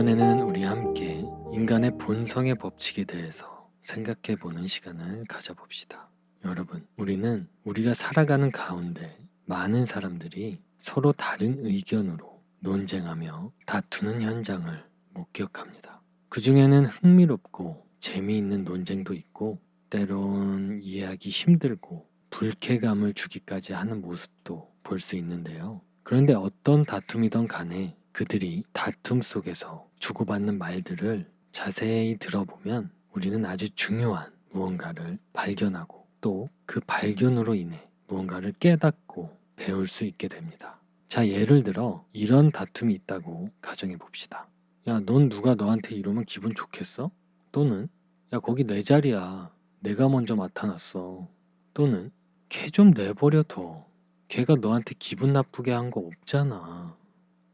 이번에는 우리 함께 인간의 본성의 법칙에 대해서 생각해보는 시간을 가져봅시다. 여러분, 우리는 우리가 살아가는 가운데 많은 사람들이 서로 다른 의견으로 논쟁하며 다투는 현장을 목격합니다. 그 중에는 흥미롭고 재미있는 논쟁도 있고, 때론 이해하기 힘들고 불쾌감을 주기까지 하는 모습도 볼 수 있는데요. 그런데 어떤 다툼이든 간에 그들이 다툼 속에서 주고받는 말들을 자세히 들어보면 우리는 아주 중요한 무언가를 발견하고 또 그 발견으로 인해 무언가를 깨닫고 배울 수 있게 됩니다. 자, 예를 들어 이런 다툼이 있다고 가정해 봅시다. 야, 넌 누가 너한테 이러면 기분 좋겠어? 또는 야, 거기 내 자리야. 내가 먼저 맡아놨어. 또는 걔 좀 내버려둬. 걔가 너한테 기분 나쁘게 한 거 없잖아.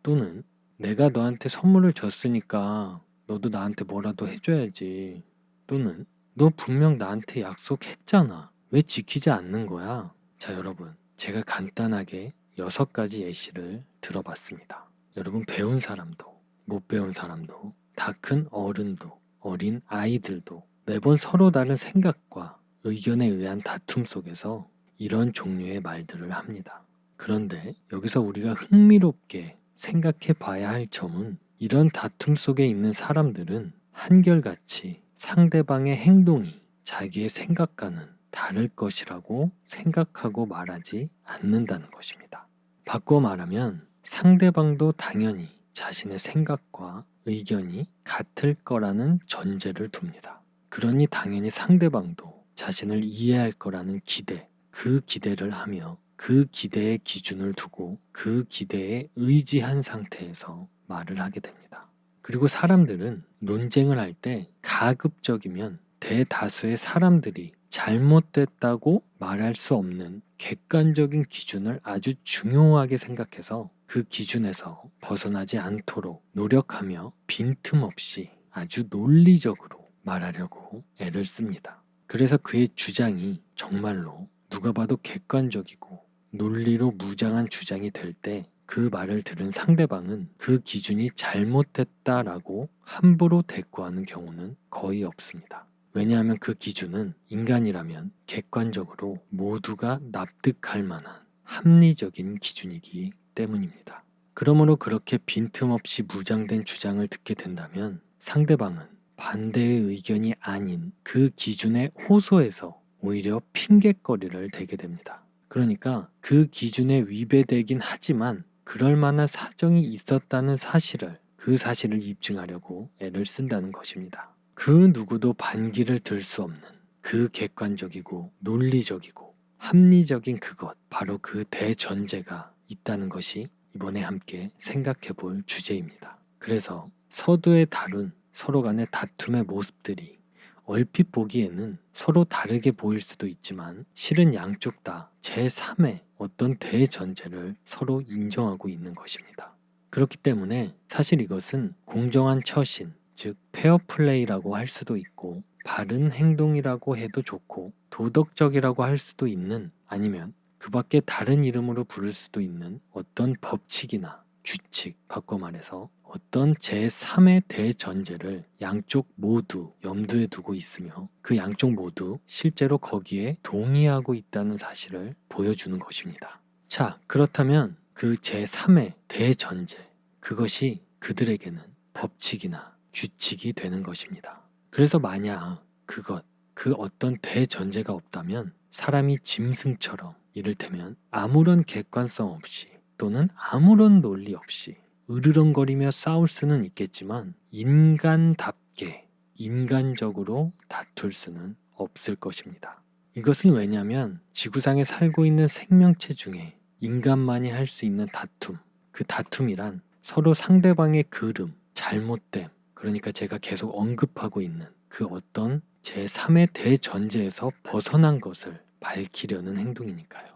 또는 내가 너한테 선물을 줬으니까 너도 나한테 뭐라도 해줘야지. 또는 너 분명 나한테 약속했잖아. 왜 지키지 않는 거야? 자, 여러분, 제가 간단하게 6가지 예시를 들어봤습니다. 여러분, 배운 사람도 못 배운 사람도 다 큰 어른도 어린 아이들도 매번 서로 다른 생각과 의견에 의한 다툼 속에서 이런 종류의 말들을 합니다. 그런데 여기서 우리가 흥미롭게 생각해 봐야 할 점은 이런 다툼 속에 있는 사람들은 한결같이 상대방의 행동이 자기의 생각과는 다를 것이라고 생각하고 말하지 않는다는 것입니다. 바꿔 말하면 상대방도 당연히 자신의 생각과 의견이 같을 거라는 전제를 둡니다. 그러니 당연히 상대방도 자신을 이해할 거라는 기대, 그 기대를 하며 그 기대의 기준을 두고 그 기대에 의지한 상태에서 말을 하게 됩니다. 그리고 사람들은 논쟁을 할 때 가급적이면 대다수의 사람들이 잘못됐다고 말할 수 없는 객관적인 기준을 아주 중요하게 생각해서 그 기준에서 벗어나지 않도록 노력하며 빈틈없이 아주 논리적으로 말하려고 애를 씁니다. 그래서 그의 주장이 정말로 누가 봐도 객관적이고 논리로 무장한 주장이 될 때 그 말을 들은 상대방은 그 기준이 잘못됐다라고 함부로 대꾸하는 경우는 거의 없습니다. 왜냐하면 그 기준은 인간이라면 객관적으로 모두가 납득할 만한 합리적인 기준이기 때문입니다. 그러므로 그렇게 빈틈없이 무장된 주장을 듣게 된다면 상대방은 반대의 의견이 아닌 그 기준에 호소해서 오히려 핑곗거리를 대게 됩니다. 그러니까 그 기준에 위배되긴 하지만 그럴 만한 사정이 있었다는 사실을, 그 사실을 입증하려고 애를 쓴다는 것입니다. 그 누구도 반기를 들 수 없는 그 객관적이고 논리적이고 합리적인 그것, 바로 그 대전제가 있다는 것이 이번에 함께 생각해 볼 주제입니다. 그래서 서두에 다룬 서로 간의 다툼의 모습들이 얼핏 보기에는 서로 다르게 보일 수도 있지만 실은 양쪽 다 제3의 어떤 대전제를 서로 인정하고 있는 것입니다. 그렇기 때문에 사실 이것은 공정한 처신, 즉 페어플레이라고 할 수도 있고 바른 행동이라고 해도 좋고 도덕적이라고 할 수도 있는, 아니면 그 밖에 다른 이름으로 부를 수도 있는 어떤 법칙이나 규칙, 바꿔 말해서 어떤 제3의 대전제를 양쪽 모두 염두에 두고 있으며 그 양쪽 모두 실제로 거기에 동의하고 있다는 사실을 보여주는 것입니다. 자, 그렇다면 그 제3의 대전제, 그것이 그들에게는 법칙이나 규칙이 되는 것입니다. 그래서 만약 그 어떤 대전제가 없다면 사람이 짐승처럼, 이를테면 아무런 객관성 없이 또는 아무런 논리 없이 으르렁거리며 싸울 수는 있겠지만 인간답게 인간적으로 다툴 수는 없을 것입니다. 이것은 왜냐하면 지구상에 살고 있는 생명체 중에 인간만이 할 수 있는 다툼, 그 다툼이란 서로 상대방의 그름, 잘못됨, 그러니까 제가 계속 언급하고 있는 그 어떤 제3의 대전제에서 벗어난 것을 밝히려는 행동이니까요.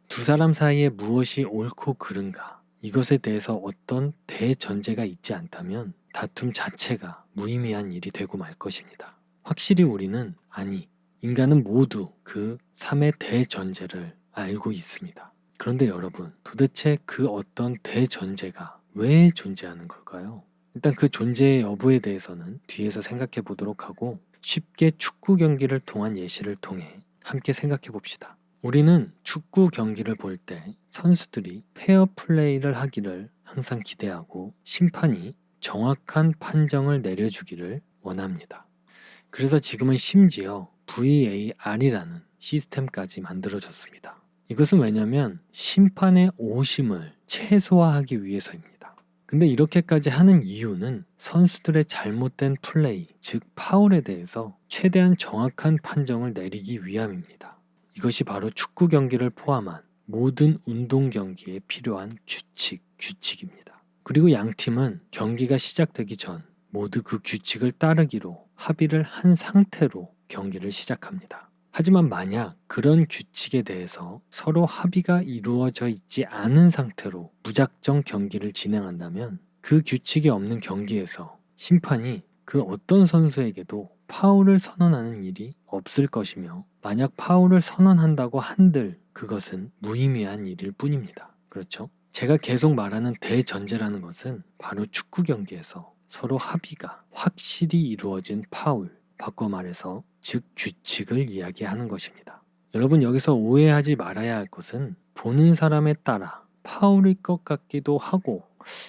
두 사람 사이에 무엇이 옳고 그른가, 이것에 대해서 어떤 대전제가 있지 않다면 다툼 자체가 무의미한 일이 되고 말 것입니다. 확실히 우리는, 아니, 인간은 모두 그 3의 대전제를 알고 있습니다. 그런데 여러분, 도대체 그 어떤 대전제가 왜 존재하는 걸까요? 일단 그 존재의 여부에 대해서는 뒤에서 생각해 보도록 하고 쉽게 축구 경기를 통한 예시를 통해 함께 생각해 봅시다. 우리는 축구 경기를 볼 때 선수들이 페어 플레이를 하기를 항상 기대하고 심판이 정확한 판정을 내려주기를 원합니다. 그래서 지금은 심지어 VAR이라는 시스템까지 만들어졌습니다. 이것은 왜냐하면 심판의 오심을 최소화하기 위해서입니다. 근데 이렇게까지 하는 이유는 선수들의 잘못된 플레이, 즉 파울에 대해서 최대한 정확한 판정을 내리기 위함입니다. 이것이 바로 축구 경기를 포함한 모든 운동 경기에 필요한 규칙입니다. 그리고 양 팀은 경기가 시작되기 전 모두 그 규칙을 따르기로 합의를 한 상태로 경기를 시작합니다. 하지만 만약 그런 규칙에 대해서 서로 합의가 이루어져 있지 않은 상태로 무작정 경기를 진행한다면 그 규칙이 없는 경기에서 심판이 그 어떤 선수에게도 파울을 선언하는 일이 없을 것이며 만약 파울을 선언한다고 한들 그것은 무의미한 일일 뿐입니다. 그렇죠? 제가 계속 말하는 대전제라는 것은 바로 축구 경기에서 서로 합의가 확실히 이루어진 파울, 바꿔 말해서 즉 규칙을 이야기하는 것입니다. 여러분 여기서 오해하지 말아야 할 것은 보는 사람에 따라 파울일 것 같기도 하고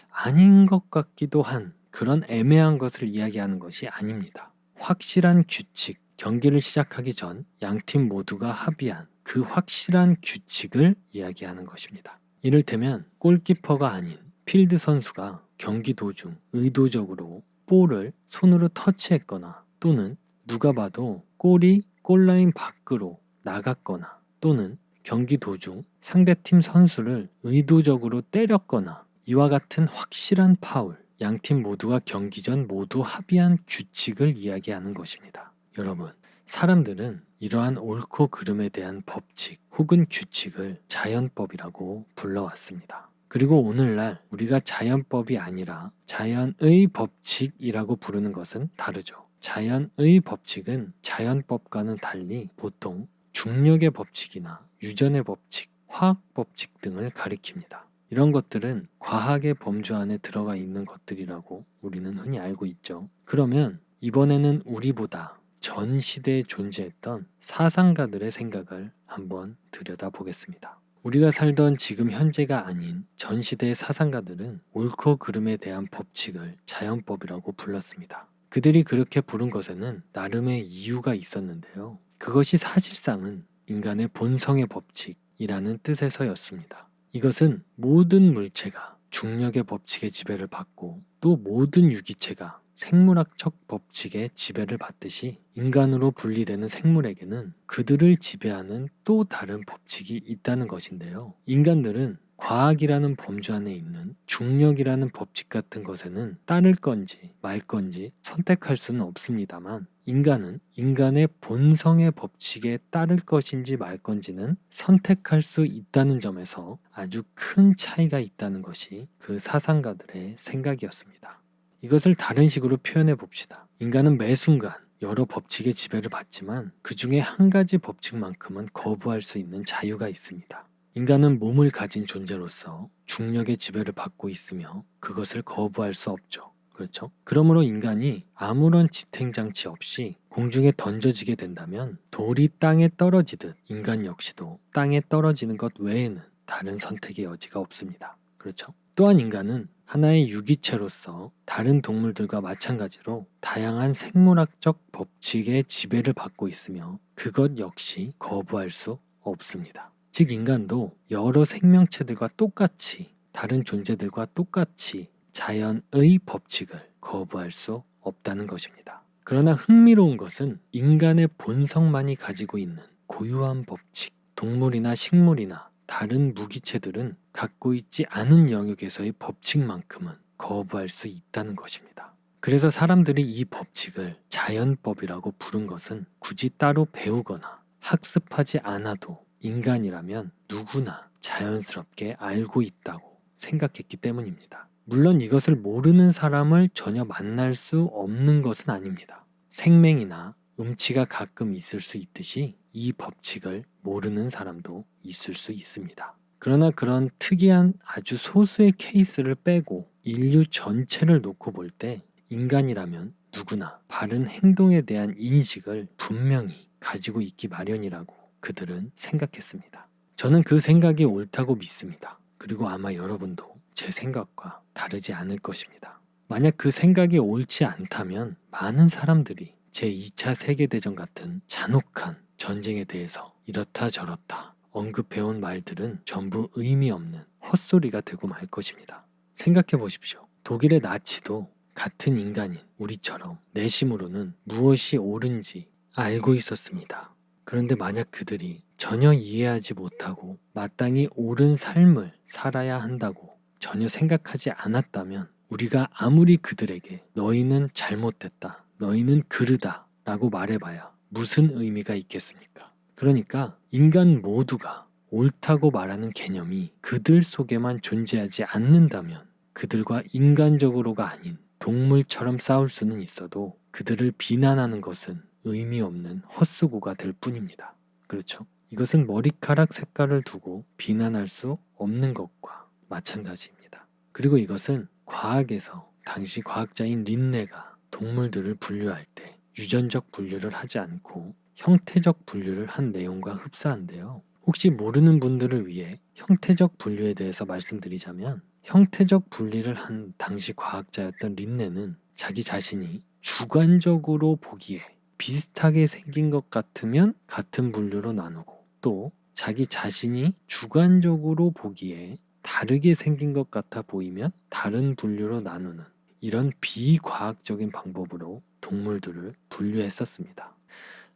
아닌 것 같기도 한 그런 애매한 것을 이야기하는 것이 아닙니다. 확실한 규칙, 경기를 시작하기 전 양팀 모두가 합의한 그 확실한 규칙을 이야기하는 것입니다. 이를테면 골키퍼가 아닌 필드 선수가 경기 도중 의도적으로 볼을 손으로 터치했거나 또는 누가 봐도 골이 골라인 밖으로 나갔거나 또는 경기 도중 상대팀 선수를 의도적으로 때렸거나 이와 같은 확실한 파울, 양팀 모두가 경기 전 모두 합의한 규칙을 이야기하는 것입니다. 여러분, 사람들은 이러한 옳고 그름에 대한 법칙 혹은 규칙을 자연법이라고 불러왔습니다. 그리고 오늘날 우리가 자연법이 아니라 자연의 법칙이라고 부르는 것은 다르죠. 자연의 법칙은 자연법과는 달리 보통 중력의 법칙이나 유전의 법칙, 화학 법칙 등을 가리킵니다. 이런 것들은 과학의 범주 안에 들어가 있는 것들이라고 우리는 흔히 알고 있죠. 그러면 이번에는 우리보다 전 시대에 존재했던 사상가들의 생각을 한번 들여다보겠습니다. 우리가 살던 지금 현재가 아닌 전 시대의 사상가들은 옳고 그름에 대한 법칙을 자연법이라고 불렀습니다. 그들이 그렇게 부른 것에는 나름의 이유가 있었는데요. 그것이 사실상은 인간의 본성의 법칙이라는 뜻에서였습니다. 이것은 모든 물체가 중력의 법칙의 지배를 받고 또 모든 유기체가 생물학적 법칙의 지배를 받듯이 인간으로 분리되는 생물에게는 그들을 지배하는 또 다른 법칙이 있다는 것인데요. 인간들은 과학이라는 범주 안에 있는 중력이라는 법칙 같은 것에는 따를 건지 말 건지 선택할 수는 없습니다만 인간은 인간의 본성의 법칙에 따를 것인지 말 건지는 선택할 수 있다는 점에서 아주 큰 차이가 있다는 것이 그 사상가들의 생각이었습니다. 이것을 다른 식으로 표현해 봅시다. 인간은 매 순간 여러 법칙의 지배를 받지만 그 중에 한 가지 법칙만큼은 거부할 수 있는 자유가 있습니다. 인간은 몸을 가진 존재로서 중력의 지배를 받고 있으며 그것을 거부할 수 없죠. 그렇죠? 그러므로 인간이 아무런 지탱장치 없이 공중에 던져지게 된다면 돌이 땅에 떨어지듯 인간 역시도 땅에 떨어지는 것 외에는 다른 선택의 여지가 없습니다. 그렇죠? 또한 인간은 하나의 유기체로서 다른 동물들과 마찬가지로 다양한 생물학적 법칙의 지배를 받고 있으며 그것 역시 거부할 수 없습니다. 즉 인간도 여러 생명체들과 똑같이 다른 존재들과 똑같이 자연의 법칙을 거부할 수 없다는 것입니다. 그러나 흥미로운 것은 인간의 본성만이 가지고 있는 고유한 법칙, 동물이나 식물이나 다른 무기체들은 갖고 있지 않은 영역에서의 법칙만큼은 거부할 수 있다는 것입니다. 그래서 사람들이 이 법칙을 자연법이라고 부른 것은 굳이 따로 배우거나 학습하지 않아도 인간이라면 누구나 자연스럽게 알고 있다고 생각했기 때문입니다. 물론 이것을 모르는 사람을 전혀 만날 수 없는 것은 아닙니다. 생맹이나 음치가 가끔 있을 수 있듯이 이 법칙을 모르는 사람도 있을 수 있습니다. 그러나 그런 특이한 아주 소수의 케이스를 빼고 인류 전체를 놓고 볼 때 인간이라면 누구나 바른 행동에 대한 인식을 분명히 가지고 있기 마련이라고 그들은 생각했습니다. 저는 그 생각이 옳다고 믿습니다. 그리고 아마 여러분도 제 생각과 다르지 않을 것입니다. 만약 그 생각이 옳지 않다면 많은 사람들이 제2차 세계대전 같은 잔혹한 전쟁에 대해서 이렇다 저렇다 언급해온 말들은 전부 의미 없는 헛소리가 되고 말 것입니다. 생각해 보십시오. 독일의 나치도 같은 인간인 우리처럼 내심으로는 무엇이 옳은지 알고 있었습니다. 그런데 만약 그들이 전혀 이해하지 못하고 마땅히 옳은 삶을 살아야 한다고 전혀 생각하지 않았다면 우리가 아무리 그들에게 너희는 잘못됐다, 너희는 그르다 라고 말해봐야 무슨 의미가 있겠습니까? 그러니까 인간 모두가 옳다고 말하는 개념이 그들 속에만 존재하지 않는다면 그들과 인간적으로가 아닌 동물처럼 싸울 수는 있어도 그들을 비난하는 것은 의미 없는 헛수고가 될 뿐입니다. 그렇죠? 이것은 머리카락 색깔을 두고 비난할 수 없는 것과 마찬가지입니다. 그리고 이것은 과학에서 당시 과학자인 린네가 동물들을 분류할 때 유전적 분류를 하지 않고 형태적 분류를 한 내용과 흡사한데요. 혹시 모르는 분들을 위해 형태적 분류에 대해서 말씀드리자면 형태적 분리를 한 당시 과학자였던 린네는 자기 자신이 주관적으로 보기에 비슷하게 생긴 것 같으면 같은 분류로 나누고 또 자기 자신이 주관적으로 보기에 다르게 생긴 것 같아 보이면 다른 분류로 나누는 이런 비과학적인 방법으로 동물들을 분류했었습니다.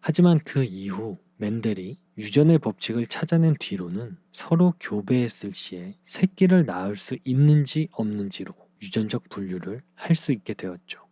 하지만 그 이후 멘델이 유전의 법칙을 찾아낸 뒤로는 서로 교배했을 시에 새끼를 낳을 수 있는지 없는지로 유전적 분류를 할 수 있게 되었죠.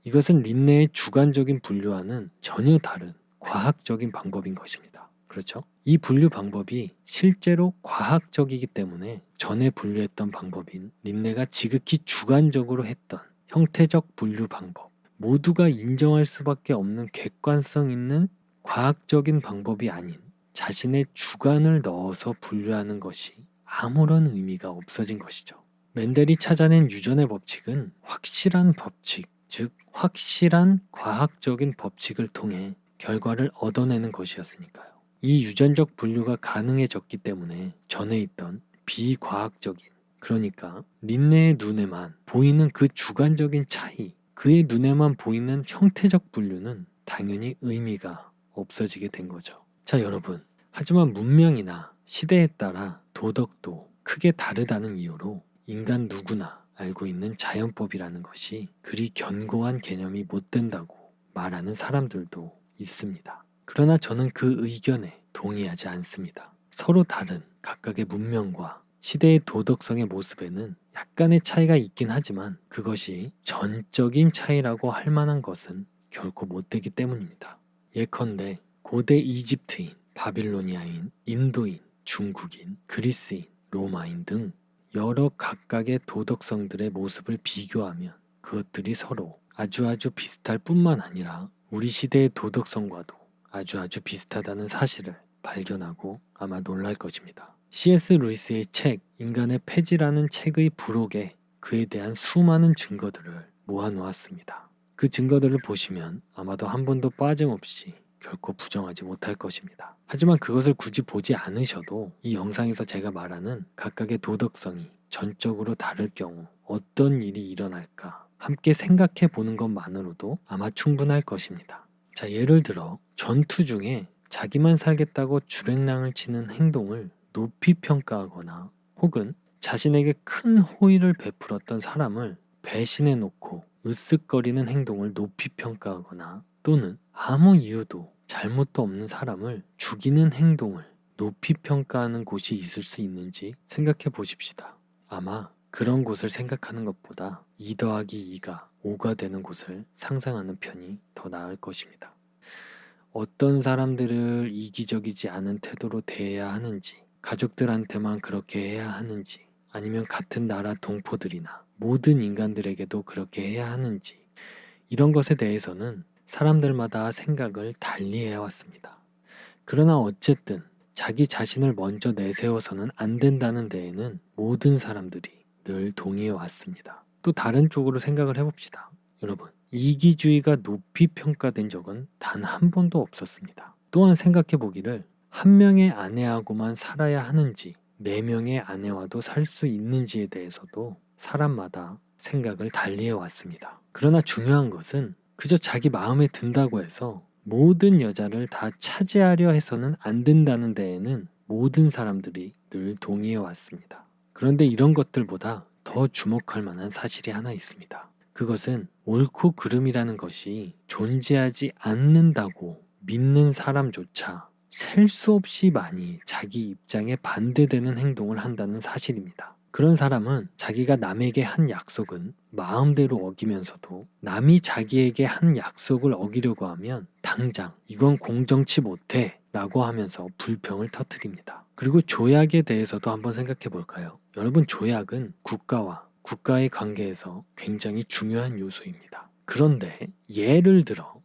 이것은 린네의 주관적인 분류와는 전혀 다른 과학적인 방법인 것입니다. 그렇죠? 이 분류 방법이 실제로 과학적이기 때문에 전에 분류했던 방법인 린네가 지극히 주관적으로 했던 형태적 분류 방법, 모두가 인정할 수밖에 없는 객관성 있는 과학적인 방법이 아닌 자신의 주관을 넣어서 분류하는 것이 아무런 의미가 없어진 것이죠. 멘델이 찾아낸 유전의 법칙은 확실한 법칙, 즉 확실한 과학적인 법칙을 통해 결과를 얻어내는 것이었으니까요. 이 유전적 분류가 가능해졌기 때문에 전에 있던 비과학적인, 그러니까 린네의 눈에만 보이는 그 주관적인 차이, 그의 눈에만 보이는 형태적 분류는 당연히 의미가 없어지게 된 거죠. 자, 여러분. 하지만 문명이나 시대에 따라 도덕도 크게 다르다는 이유로 인간 누구나 알고 있는 자연법이라는 것이 그리 견고한 개념이 못 된다고 말하는 사람들도 있습니다. 그러나 저는 그 의견에 동의하지 않습니다. 서로 다른 각각의 문명과 시대의 도덕성의 모습에는 약간의 차이가 있긴 하지만 그것이 전적인 차이라고 할 만한 것은 결코 못 되기 때문입니다. 예컨대 고대 이집트인, 바빌로니아인, 인도인, 중국인, 그리스인, 로마인 등 여러 각각의 도덕성들의 모습을 비교하면 그것들이 서로 아주 비슷할 뿐만 아니라 우리 시대의 도덕성과도 아주 비슷하다는 사실을 발견하고 아마 놀랄 것입니다. C.S. 루이스의 책 인간의 폐지라는 책의 부록에 그에 대한 수많은 증거들을 모아놓았습니다. 그 증거들을 보시면 아마도 한 번도 빠짐없이 결코 부정하지 못할 것입니다. 하지만 그것을 굳이 보지 않으셔도 이 영상에서 제가 말하는 각각의 도덕성이 전적으로 다를 경우 어떤 일이 일어날까 함께 생각해 보는 것만으로도 아마 충분할 것입니다. 자, 예를 들어 전투 중에 자기만 살겠다고 주랭랑을 치는 행동을 높이 평가하거나 혹은 자신에게 큰 호의를 베풀었던 사람을 배신해 놓고 으쓱거리는 행동을 높이 평가하거나 또는 아무 이유도 잘못도 없는 사람을 죽이는 행동을 높이 평가하는 곳이 있을 수 있는지 생각해 보십시다. 아마 그런 곳을 생각하는 것보다 2 더하기 2가 5가 되는 곳을 상상하는 편이 더 나을 것입니다. 어떤 사람들을 이기적이지 않은 태도로 대해야 하는지, 가족들한테만 그렇게 해야 하는지, 아니면 같은 나라 동포들이나 모든 인간들에게도 그렇게 해야 하는지, 이런 것에 대해서는 사람들마다 생각을 달리 해왔습니다. 그러나 어쨌든 자기 자신을 먼저 내세워서는 안 된다는 데에는 모든 사람들이 늘 동의해 왔습니다. 또 다른 쪽으로 생각을 해봅시다. 여러분, 이기주의가 높이 평가된 적은 단 한 번도 없었습니다. 또한 생각해 보기를 한 명의 아내하고만 살아야 하는지 4명의 아내와도 살 수 있는지에 대해서도 사람마다 생각을 달리해 왔습니다. 그러나 중요한 것은 그저 자기 마음에 든다고 해서 모든 여자를 다 차지하려 해서는 안 된다는 데에는 모든 사람들이 늘 동의해 왔습니다. 그런데 이런 것들보다 더 주목할 만한 사실이 하나 있습니다. 그것은 옳고 그름이라는 것이 존재하지 않는다고 믿는 사람조차 셀 수 없이 많이 자기 입장에 반대되는 행동을 한다는 사실입니다. 그런 사람은 자기가 남에게 한 약속은 마음대로 어기면서도 남이 자기에게 한 약속을 어기려고 하면 당장 이건 공정치 못해 라고 하면서 불평을 터뜨립니다. 그리고 조약에 대해서도 한번 생각해 볼까요? 여러분, 조약은 국가와 국가의 관계에서 굉장히 중요한 요소입니다. 그런데 예를 들어요.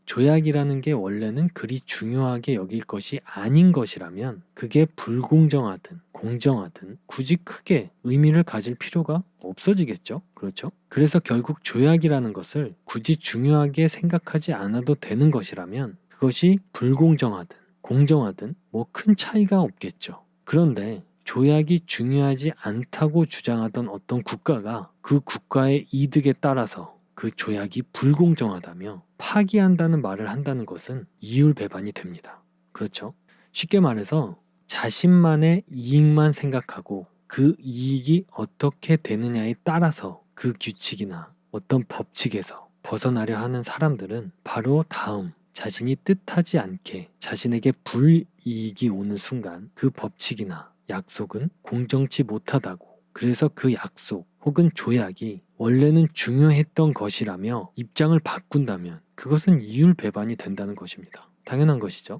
조약이라는 게 원래는 그리 중요하게 여길 것이 아닌 것이라면 그게 불공정하든 공정하든 굳이 크게 의미를 가질 필요가 없어지겠죠? 그렇죠? 그래서 결국 조약이라는 것을 굳이 중요하게 생각하지 않아도 되는 것이라면 그것이 불공정하든 공정하든 뭐 큰 차이가 없겠죠. 그런데 조약이 중요하지 않다고 주장하던 어떤 국가가 그 국가의 이득에 따라서 그 조약이 불공정하다며 파기한다는 말을 한다는 것은 이율배반이 됩니다. 그렇죠? 쉽게 말해서 자신만의 이익만 생각하고 그 이익이 어떻게 되느냐에 따라서 그 규칙이나 어떤 법칙에서 벗어나려 하는 사람들은 바로 다음 자신이 뜻하지 않게 자신에게 불이익이 오는 순간 그 법칙이나 약속은 공정치 못하다고, 그래서 그 약속 혹은 조약이 원래는 중요했던 것이라며 입장을 바꾼다면 그것은 이율배반이 된다는 것입니다. 당연한 것이죠.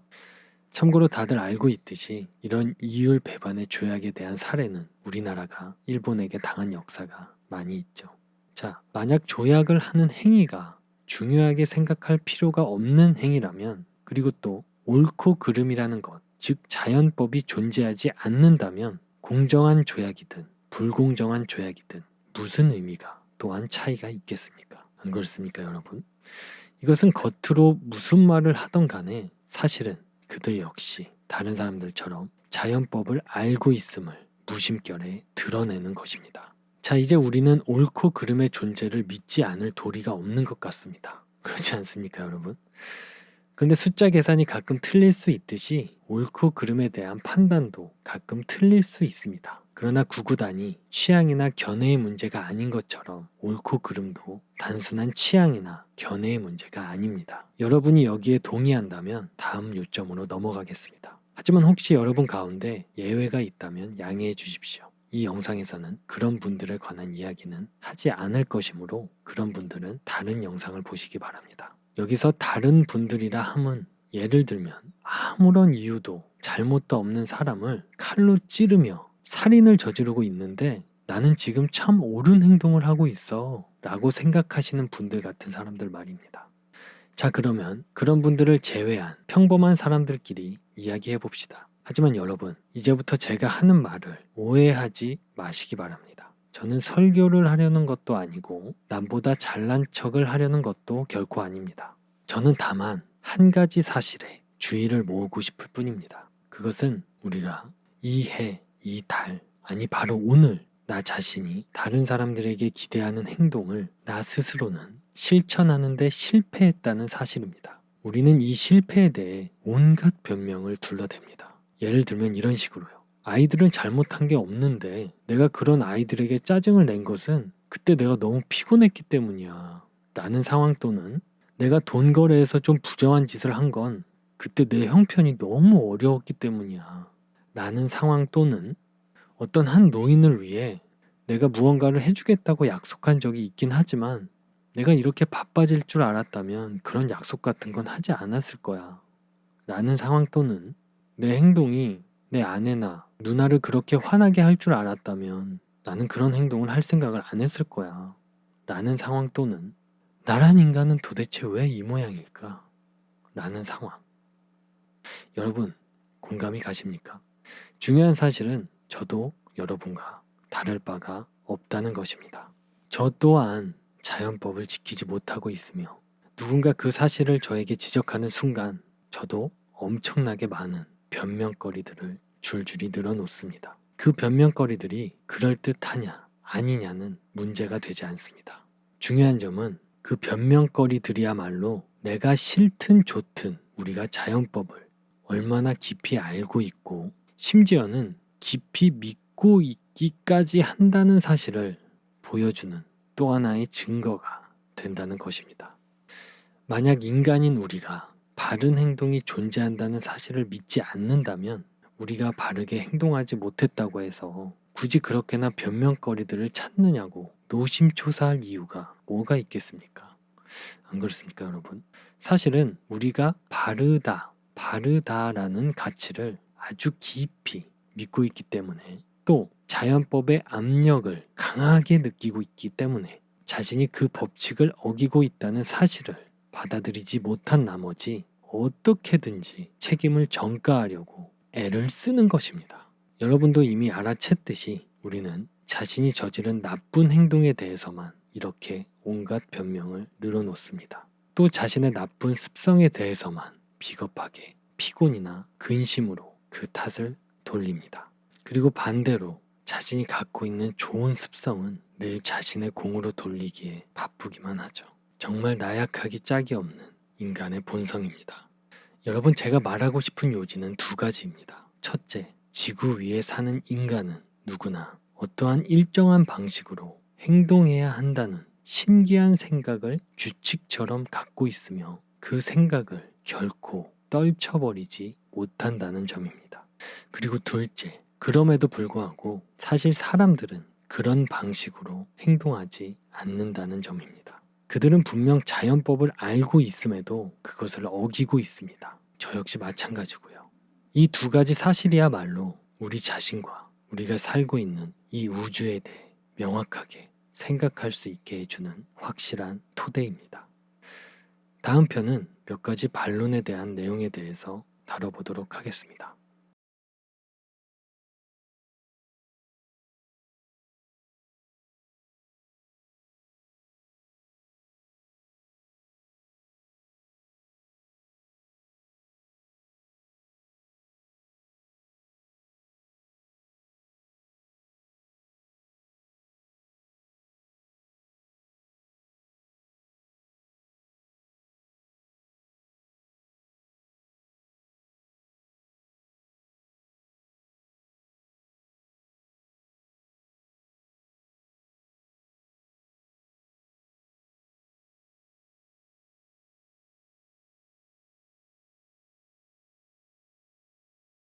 참고로 다들 알고 있듯이 이런 이율배반의 조약에 대한 사례는 우리나라가 일본에게 당한 역사가 많이 있죠. 자, 만약 조약을 하는 행위가 중요하게 생각할 필요가 없는 행위라면, 그리고 또 옳고 그름이라는 것, 즉 자연법이 존재하지 않는다면 공정한 조약이든 불공정한 조약이든 무슨 의미가 또한 차이가 있겠습니까? 안 그렇습니까, 여러분? 이것은 겉으로 무슨 말을 하던 간에 사실은 그들 역시 다른 사람들처럼 자연법을 알고 있음을 무심결에 드러내는 것입니다. 자, 이제 우리는 옳고 그름의 존재를 믿지 않을 도리가 없는 것 같습니다. 그렇지 않습니까, 여러분? 그런데 숫자 계산이 가끔 틀릴 수 있듯이 옳고 그름에 대한 판단도 가끔 틀릴 수 있습니다. 그러나 구구단이 취향이나 견해의 문제가 아닌 것처럼 옳고 그름도 단순한 취향이나 견해의 문제가 아닙니다. 여러분이 여기에 동의한다면 다음 요점으로 넘어가겠습니다. 하지만 혹시 여러분 가운데 예외가 있다면 양해해 주십시오. 이 영상에서는 그런 분들에 관한 이야기는 하지 않을 것이므로 그런 분들은 다른 영상을 보시기 바랍니다. 여기서 다른 분들이라 함은 예를 들면 아무런 이유도 잘못도 없는 사람을 칼로 찌르며 살인을 저지르고 있는데 나는 지금 참 옳은 행동을 하고 있어 라고 생각하시는 분들 같은 사람들 말입니다. 자, 그러면 그런 분들을 제외한 평범한 사람들끼리 이야기해 봅시다. 하지만 여러분, 이제부터 제가 하는 말을 오해하지 마시기 바랍니다. 저는 설교를 하려는 것도 아니고 남보다 잘난 척을 하려는 것도 결코 아닙니다. 저는 다만 한 가지 사실에 주의를 모으고 싶을 뿐입니다. 그것은 우리가 이 해, 이 달, 아니 바로 오늘 나 자신이 다른 사람들에게 기대하는 행동을 나 스스로는 실천하는데 실패했다는 사실입니다. 우리는 이 실패에 대해 온갖 변명을 둘러댑니다. 예를 들면 이런 식으로요. 아이들은 잘못한 게 없는데 내가 그런 아이들에게 짜증을 낸 것은 그때 내가 너무 피곤했기 때문이야 라는 상황, 또는 내가 돈 거래해서 좀 부정한 짓을 한 건 그때 내 형편이 너무 어려웠기 때문이야 라는 상황, 또는 어떤 한 노인을 위해 내가 무언가를 해주겠다고 약속한 적이 있긴 하지만 내가 이렇게 바빠질 줄 알았다면 그런 약속 같은 건 하지 않았을 거야 라는 상황, 또는 내 행동이 내 아내나 누나를 그렇게 화나게 할 줄 알았다면 나는 그런 행동을 할 생각을 안 했을 거야 라는 상황, 또는 나란 인간은 도대체 왜 이 모양일까 라는 상황. 여러분, 공감이 가십니까? 중요한 사실은 저도 여러분과 다를 바가 없다는 것입니다. 저 또한 자연법을 지키지 못하고 있으며 누군가 그 사실을 저에게 지적하는 순간 저도 엄청나게 많은 변명거리들을 줄줄이 늘어놓습니다. 그 변명거리들이 그럴듯하냐 아니냐는 문제가 되지 않습니다. 중요한 점은 그 변명거리들이야말로 내가 싫든 좋든 우리가 자연법을 얼마나 깊이 알고 있고 심지어는 깊이 믿고 있기까지 한다는 사실을 보여주는 또 하나의 증거가 된다는 것입니다. 만약 인간인 우리가 바른 행동이 존재한다는 사실을 믿지 않는다면 우리가 바르게 행동하지 못했다고 해서 굳이 그렇게나 변명거리들을 찾느냐고 노심초사할 이유가 뭐가 있겠습니까? 안 그렇습니까, 여러분? 사실은 우리가 바르다라는 가치를 아주 깊이 믿고 있기 때문에 또 자연법의 압력을 강하게 느끼고 있기 때문에 자신이 그 법칙을 어기고 있다는 사실을 받아들이지 못한 나머지 어떻게든지 책임을 전가하려고 애를 쓰는 것입니다. 여러분도 이미 알아챘듯이 우리는 자신이 저지른 나쁜 행동에 대해서만 이렇게 온갖 변명을 늘어놓습니다. 또 자신의 나쁜 습성에 대해서만 비겁하게 피곤이나 근심으로 그 탓을 돌립니다. 그리고 반대로 자신이 갖고 있는 좋은 습성은 늘 자신의 공으로 돌리기에 바쁘기만 하죠. 정말 나약하기 짝이 없는 인간의 본성입니다. 여러분, 제가 말하고 싶은 요지는 두 가지입니다. 첫째, 지구 위에 사는 인간은 누구나 어떠한 일정한 방식으로 행동해야 한다는 신기한 생각을 규칙처럼 갖고 있으며 그 생각을 결코 떨쳐버리지 못한다는 점입니다. 그리고 둘째, 그럼에도 불구하고 사실 사람들은 그런 방식으로 행동하지 않는다는 점입니다. 그들은 분명 자연법을 알고 있음에도 그것을 어기고 있습니다. 저 역시 마찬가지고요. 이 두 가지 사실이야말로 우리 자신과 우리가 살고 있는 이 우주에 대해 명확하게 생각할 수 있게 해주는 확실한 토대입니다. 다음 편은 몇 가지 반론에 대한 내용에 대해서 다뤄보도록 하겠습니다.